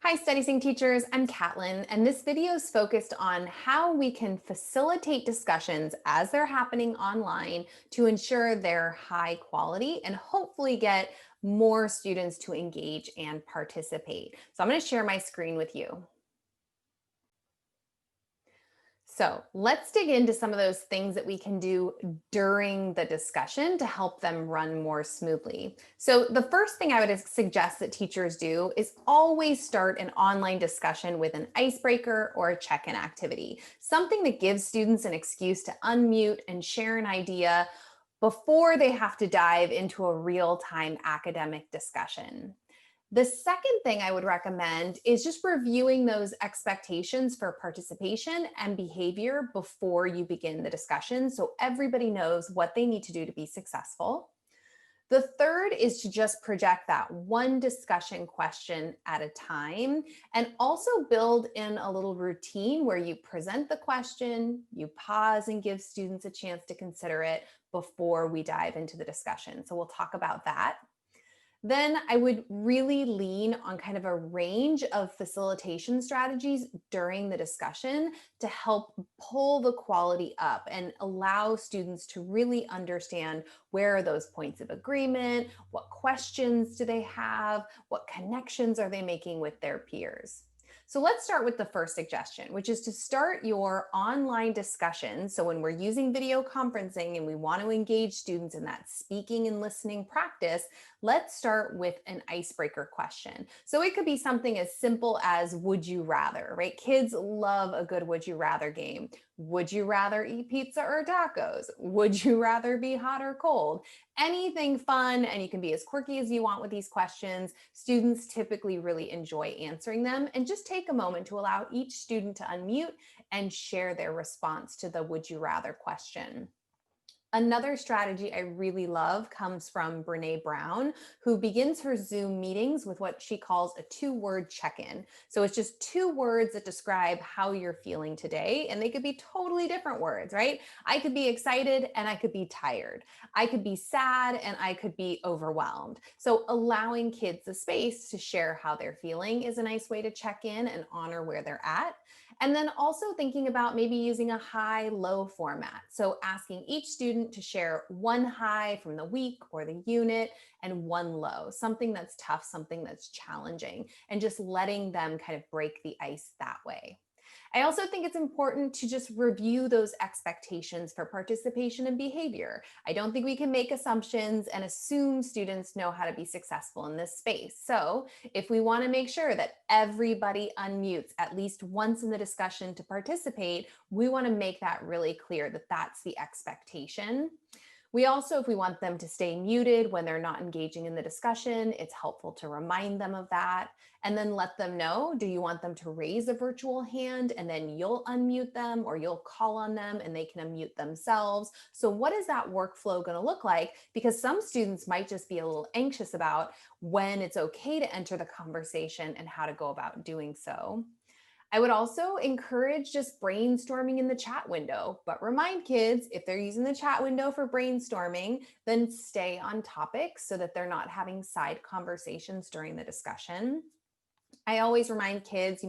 Hi, StudySync teachers. I'm Catlin, and this video is focused on how we can facilitate discussions as they're happening online to ensure they're high quality and hopefully get more students to engage and participate. So I'm going to share my screen with you. So let's dig into some of those things that we can do during the discussion to help them run more smoothly. So the first thing I would suggest that teachers do is always start an online discussion with an icebreaker or a check-in activity, something that gives students an excuse to unmute and share an idea before they have to dive into a real-time academic discussion. The second thing I would recommend is just reviewing those expectations for participation and behavior before you begin the discussion so everybody knows what they need to do to be successful. The third is to just project that one discussion question at a time and also build in a little routine where you present the question, you pause and give students a chance to consider it before we dive into the discussion. So we'll talk about that. Then I would really lean on kind of a range of facilitation strategies during the discussion to help pull the quality up and allow students to really understand where are those points of agreement, what questions do they have, what connections are they making with their peers. So let's start with the first suggestion, which is to start your online discussion. So when we're using video conferencing and we want to engage students in that speaking and listening practice, let's start with an icebreaker question. So it could be something as simple as would you rather, right? Kids love a good would you rather game. Would you rather eat pizza or tacos? Would you rather be hot or cold? Anything fun, and you can be as quirky as you want with these questions. Students typically really enjoy answering them. And just take a moment to allow each student to unmute and share their response to the would you rather question. Another strategy I really love comes from Brene Brown, who begins her Zoom meetings with what she calls a two-word check-in. So it's just two words that describe how you're feeling today, and they could be totally different words, right? I could be excited and I could be tired. I could be sad and I could be overwhelmed. So allowing kids the space to share how they're feeling is a nice way to check in and honor where they're at. And then also thinking about maybe using a high-low format. So asking each student to share one high from the week or the unit and one low, something that's tough, something that's challenging, and just letting them kind of break the ice that way. I also think it's important to just review those expectations for participation and behavior. I don't think we can make assumptions and assume students know how to be successful in this space. So if we want to make sure that everybody unmutes at least once in the discussion to participate, we want to make that really clear that that's the expectation. We also, if we want them to stay muted when they're not engaging in the discussion, it's helpful to remind them of that and then let them know, do you want them to raise a virtual hand and then you'll unmute them or you'll call on them and they can unmute themselves? So what is that workflow going to look like? Because some students might just be a little anxious about when it's okay to enter the conversation and how to go about doing so. I would also encourage just brainstorming in the chat window, but remind kids if they're using the chat window for brainstorming, then stay on topic so that they're not having side conversations during the discussion. I always remind kids,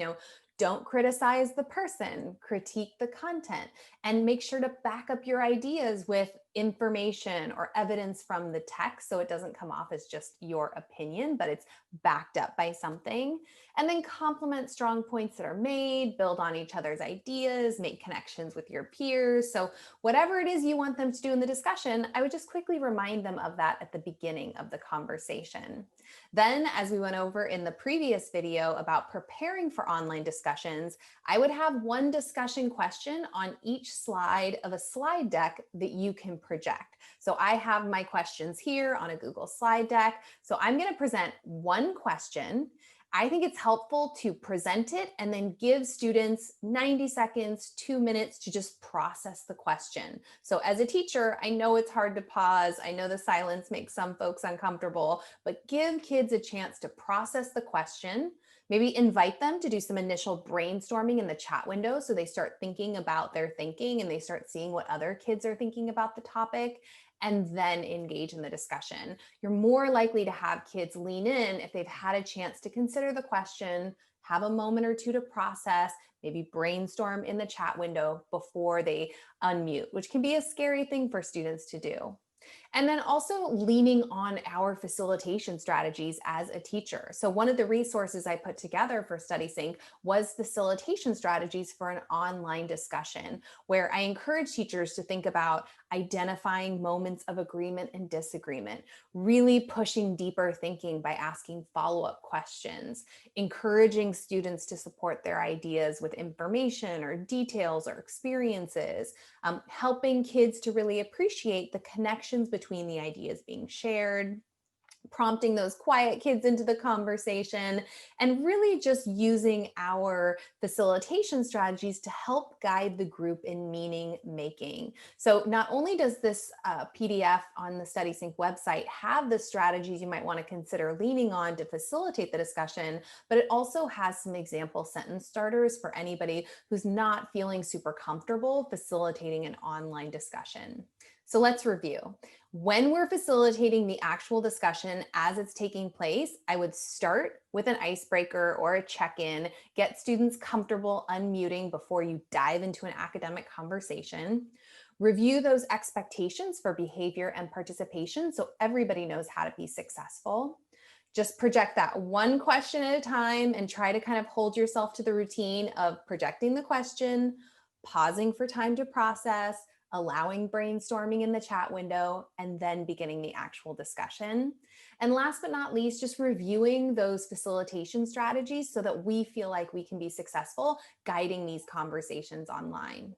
don't criticize the person, critique the content, and make sure to back up your ideas with information or evidence from the text so it doesn't come off as just your opinion, but it's backed up by something. And then complement strong points that are made, build on each other's ideas, make connections with your peers. So whatever it is you want them to do in the discussion, I would just quickly remind them of that at the beginning of the conversation. Then, as we went over in the previous video about preparing for online discussions, I would have one discussion question on each slide of a slide deck that you can project. So I have my questions here on a Google slide deck. So I'm going to present one question. I think it's helpful to present it and then give students 90 seconds, 2 minutes to just process the question. So as a teacher, I know it's hard to pause. I know the silence makes some folks uncomfortable, but give kids a chance to process the question. Maybe invite them to do some initial brainstorming in the chat window so they start thinking about their thinking and they start seeing what other kids are thinking about the topic. and then engage in the discussion. You're more likely to have kids lean in if they've had a chance to consider the question, have a moment or two to process, maybe brainstorm in the chat window before they unmute, which can be a scary thing for students to do. And then also leaning on our facilitation strategies as a teacher. So, one of the resources I put together for StudySync was facilitation strategies for an online discussion, where I encourage teachers to think about identifying moments of agreement and disagreement, really pushing deeper thinking by asking follow up questions, encouraging students to support their ideas with information or details or experiences, helping kids to really appreciate the connections between the ideas being shared, prompting those quiet kids into the conversation, and really just using our facilitation strategies to help guide the group in meaning making. So, not only does this PDF on the StudySync website have the strategies you might want to consider leaning on to facilitate the discussion, but it also has some example sentence starters for anybody who's not feeling super comfortable facilitating an online discussion. So, let's review. When we're facilitating the actual discussion as it's taking place, I would start with an icebreaker or a check in, get students comfortable unmuting before you dive into an academic conversation. Review those expectations for behavior and participation so everybody knows how to be successful. Just project that one question at a time and try to kind of hold yourself to the routine of projecting the question, pausing for time to process, allowing brainstorming in the chat window, and then beginning the actual discussion. And last but not least, just reviewing those facilitation strategies so that we feel like we can be successful guiding these conversations online.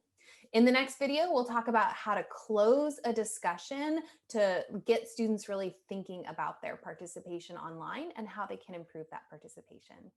In the next video, we'll talk about how to close a discussion to get students really thinking about their participation online and how they can improve that participation.